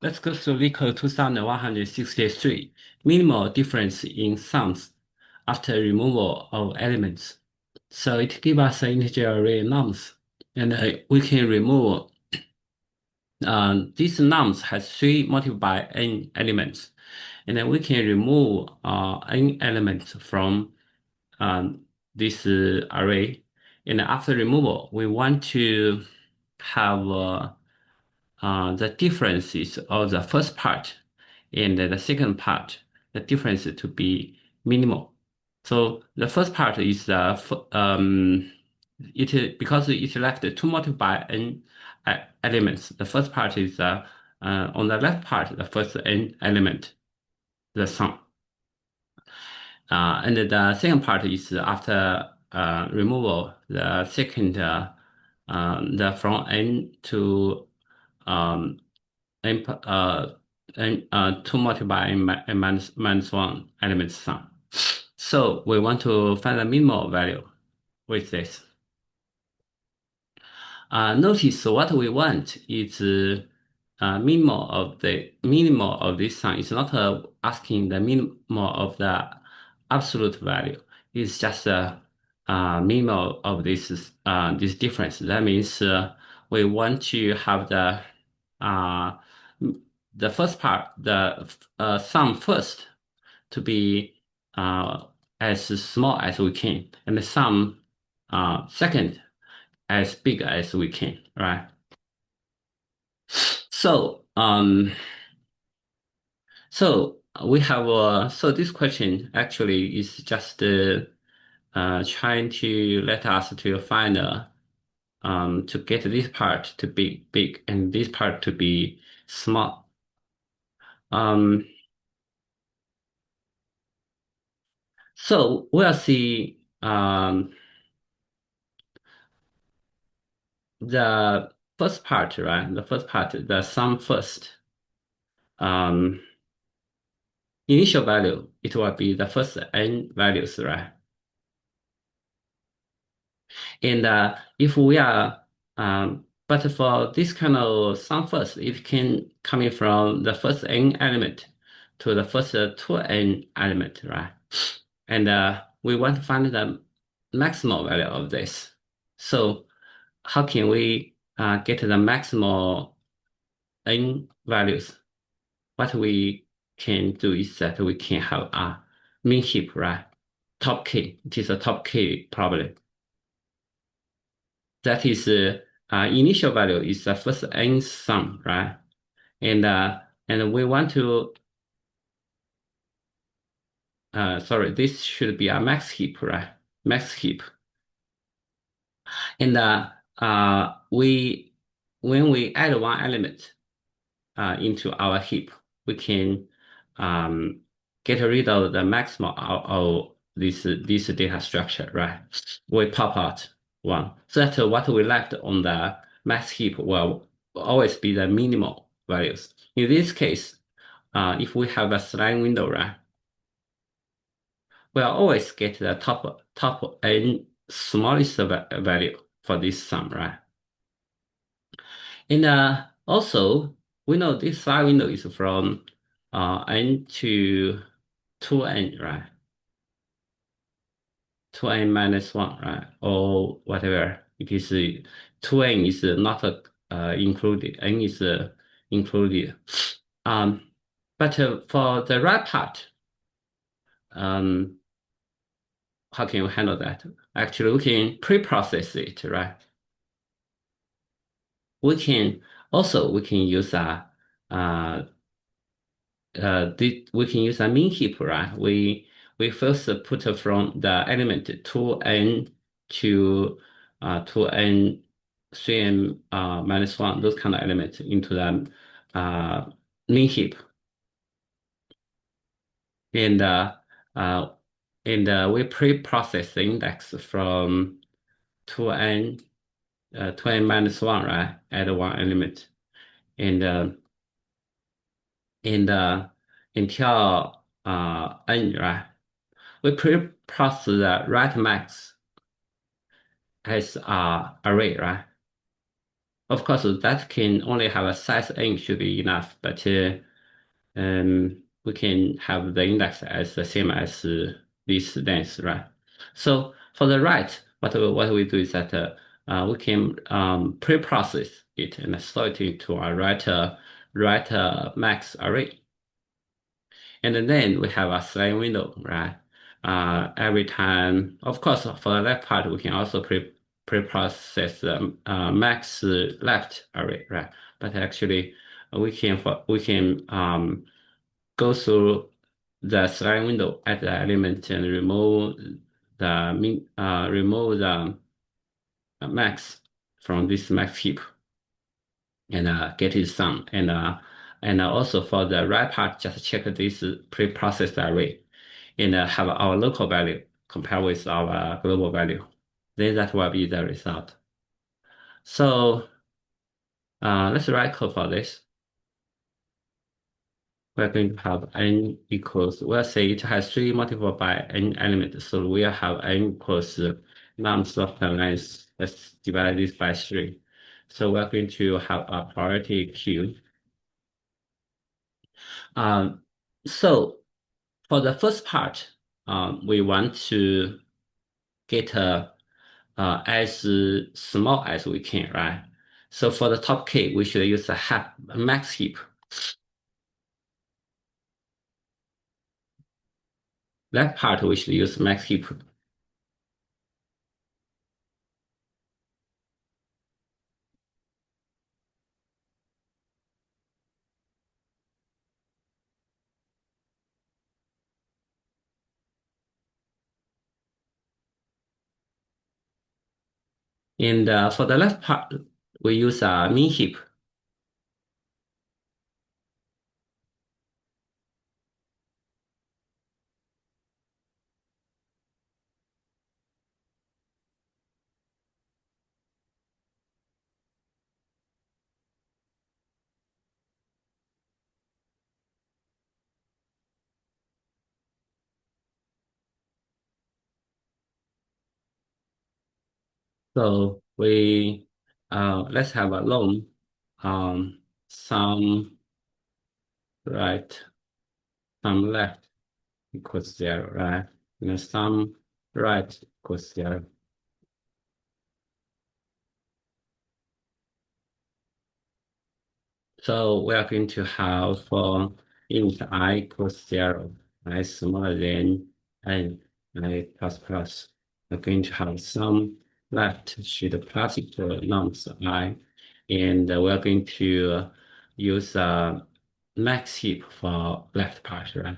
Let's go to LeetCode 2163. Minimal difference in sums after removal of elements. So it gives us an integer array nums, and we can remove these nums has 3 multiplied by n elements, and then we can remove n elements from this array. And after removal, we want to have the differences of the first part and the second part, the difference to be minimal. So the first part is because it left 2 multiplied by n elements. The first part is on the left part, the first n element, the sum. And the second part is after removal, the second, the from n to um, n, 2 multiplied by n minus 1 element sum. So we want to find the minimal value with this. Notice what we want is minimal of this sum. It's not asking the minimal of the absolute value. It's just minimal of this difference. That means we want to have uh, the first part, the sum first, to be as small as we can, and the sum second as big as we can, right? So, we have so this question actually is just trying to let us to find to get this part to be big and this part to be small. Um, so we'll see the first part, right? The first part, the sum first. Um, Initial value, it will be the first n values, right? And if we are, but for this kind of sum first, it can coming from the first n element to the first 2n element, right? And we want to find the maximal value of this. So how can we get the maximal n values? What we can do is that we can have a min heap, right? Top k. It is a top k problem. That is initial value is the first n sum, right? And we want to sorry, this should be a max heap, right? Max heap. And we when we add one element into our heap, we can um, get rid of the maximum of this data structure, right? We pop out one. So that what we left on the max heap will always be the minimal values. In this case, if we have a slide window, right, we'll always get the top and smallest value for this sum, right? And also, we know this slide window is from n to 2n, right? 2n minus 1, right? Or whatever. It is 2n is not included, n is included. Um, but for the right part, um, how can we handle that? Actually, we can pre-process it, right? We can use uh, we can use a min heap, right? We first put from the element 2n to 2n 3n minus 1, those kind of elements into the min heap. And uh, we pre-process the index from 2n 2n minus 1, right? Add one element. And and until n, right? We pre-process the right max as array, right? Of course, that can only have a size n should be enough, but we can have the index as the same as this length, right? So for the right, what we do is that we can pre-process it and store it into a right max array. And then we have a slide window, right? Every time, of course, for the left part, we can also pre-process the max left array, right? But actually, we can go through the slide window at the element and remove the max from this max heap and get its sum. And also for the right part, just check this pre-processed array and have our local value compared with our global value. Then that will be the result. So let's write code for this. We're going to have n equals, we'll say it has 3 multiplied by n elements. So we'll have n equals nums of the length. Let's divide this by 3. So we're going to have a priority queue. Um, so for the first part, we want to get as small as we can, right? So for the top k, we should use a max heap. That part we should use max heap. And for the left part, we use a min heap. So we let's have a long sum right, sum left equals 0, right? And sum right equals 0. So we are going to have for int I equals 0, I smaller than n, I plus plus. We're going to have some left should plus equal nums I, and we're going to use max heap for left part, right?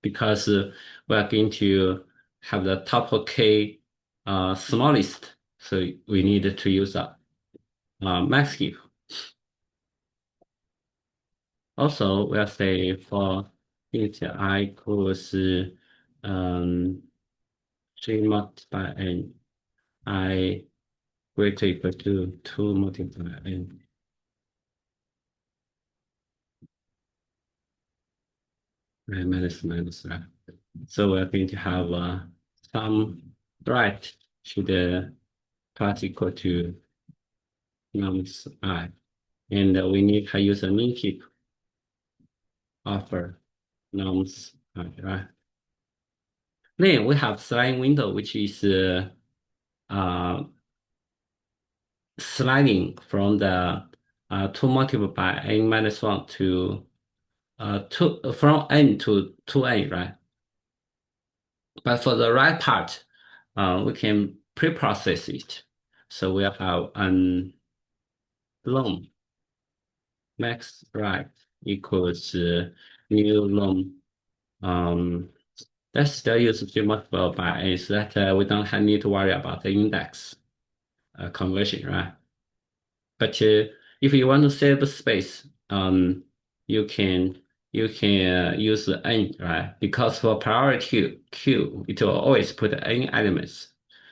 Because we're going to have the top k smallest, so we need to use a max heap. Also, we'll say for int I equals 3 multiplied by n, I greater equal to 2 multiplied by n. Right, minus, right? So we're going to have sum right should plus equal to nums I. And we need to use a min heap offer nums I, right? Then we have sliding window, which is uh, sliding from the 2 multiplied by n minus 1 to from n to 2n, right? But for the right part, we can pre-process it. So we have an long max right equals new long. Let's still use 3 multiplied by n so that we don't need to worry about the index conversion, right? But if you want to save space, you can use n, right? Because for priority queue, it will always put n elements,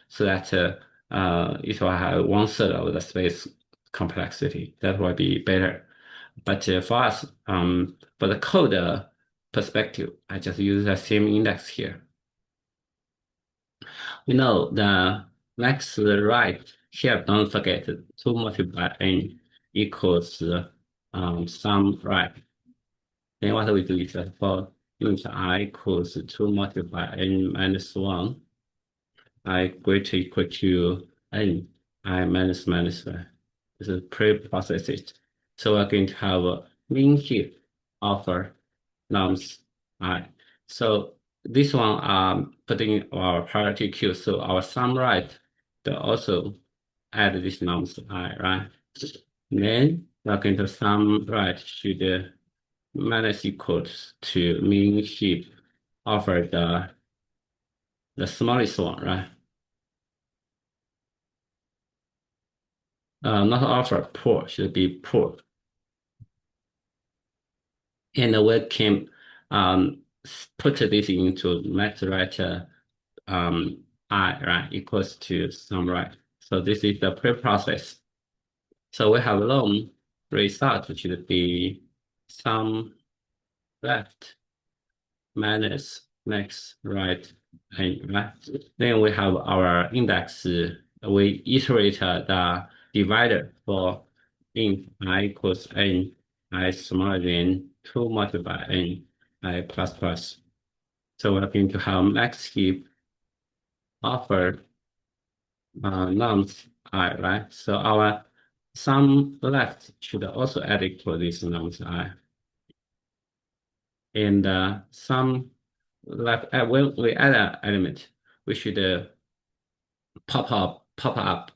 so that it will have 1/3 of the space complexity. That will be better. But for us, for the code perspective, I just use the same index here. We know the max right here don't forget 2 multiplied by n equals sum right. Then what we do is that for unit I equals 2 multiplied by n minus 1, I greater equal to n, I minus minus 1. This is pre-processed. So we're going to have a mean heap of nums I. So this one putting our priority queue. So our sum right to also add this nums I, right? Then we're going to sum right should minus equals to mean heap over the smallest one, right? Not offer, poor should be poor. And we can put this into max right I, right, equals to sum right. So this is the pre-process. So we have long result, which should be sum left minus max right and right. Then we have our index. We iterate the divider for int I equals n, I smaller than 2 multiplied by n, I plus plus. So we're going to have max heap offer nums I, right? So our sum left should also add equal this nums I. And sum left, when we add an element, we should pop up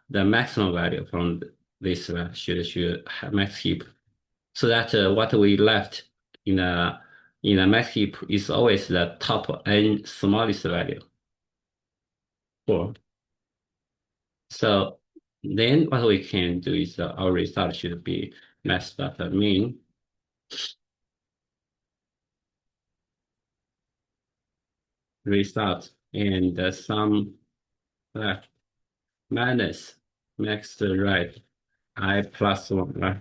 the maximum value from this should have max heap, so that what we left in a max heap is always the top n smallest value. 4. So then what we can do is our result should be max dot mean result and the sum left minus max right I plus 1, right?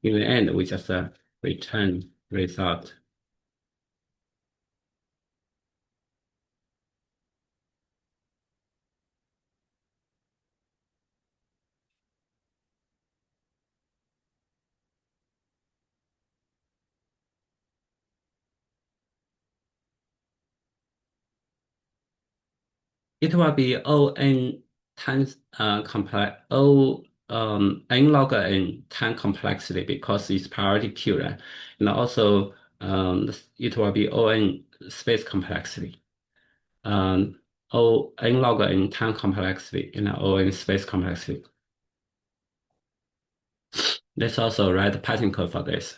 In the end, we just return result. It will be O n times complex O n log n time complexity because it's priority queue, right? And also it will be O n space complexity. O n log n time complexity and O n space complexity. Let's also write the Python code for this.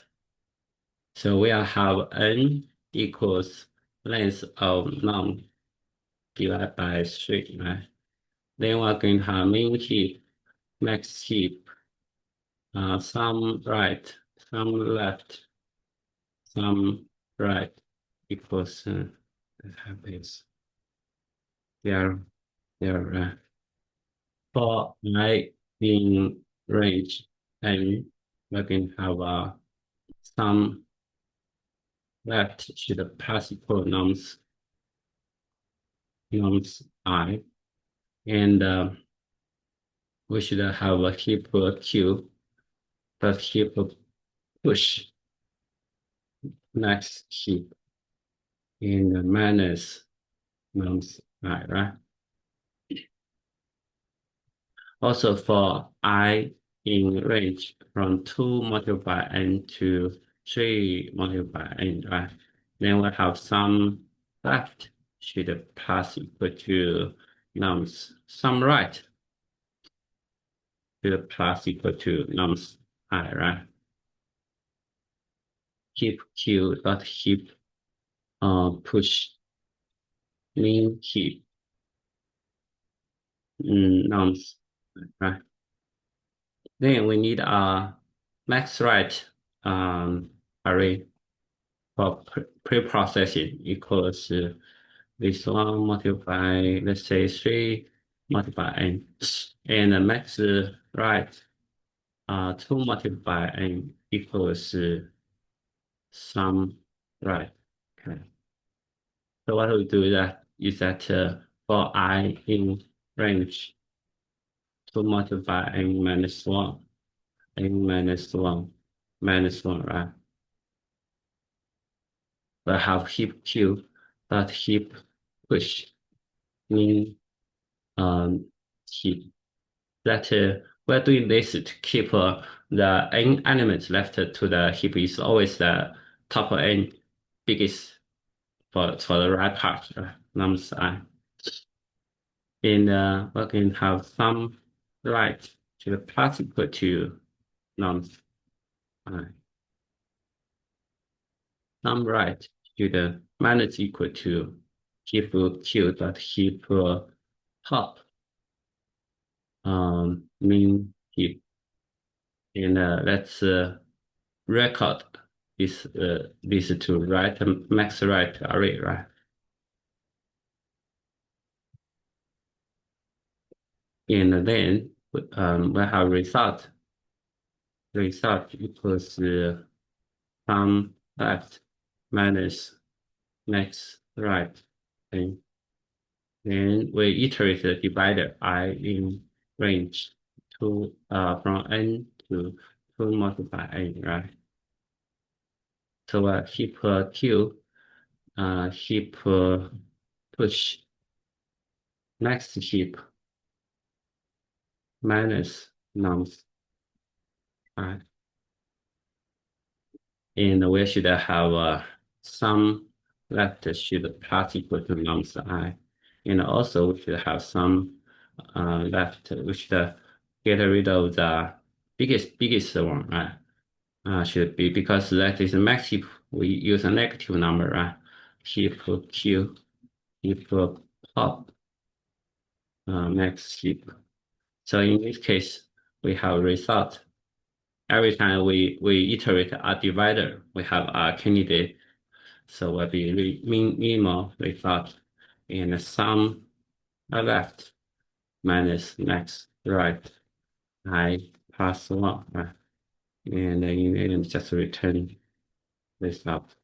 So we will have n equals length of num divided by 3, right? Then we're going to have mean heap, max heap, sum right, sum left, sum right equals let's have this. There for I in range, and we're going to have sum left should pass equal nums I, and we should have a heap Q plus heap push next heap in the minus nums I, right? Also for I in range from 2 multiplied by n to 3 multiplied by n, right? Then we have some left should plus equal to nums, some right should plus equal to nums I, right? Heap Q dot heap push mean heap nums, right? Then we need a max right array for pre-processing equals this one multiply, let's say 3 multiply n, and the max right 2 multiply n equals sum right. Okay. So what we do is that for I in range 2 multiplied by n minus 1, n minus 1, minus 1, right? We have heap Q, but heap push mean heap that we're doing this to keep the n elements left to the heap is always the top n biggest for the right part, numbers I. And we can have some right to the plus equal to numbers I. Some right to the minus equal to heap Q dot heap top mean heap. And let's record these two, right? Max right array, right? And then we have result. Result equals sum left minus max right. And then we iterate the divider I in range to from n to 2 multiply n, right? So heap Q, heap push next heap minus nums I. And we should have some left should plus equal to nums I. And also we should have some left. We should get rid of the biggest one, right? Should be because that is max heap. We use a negative number, right? Heap Q, heap pop, max heap. So in this case, we have result. Every time we iterate a divider, we have a candidate. So will be minimal result and sum left minus max right I plus 1, right? And then just return result.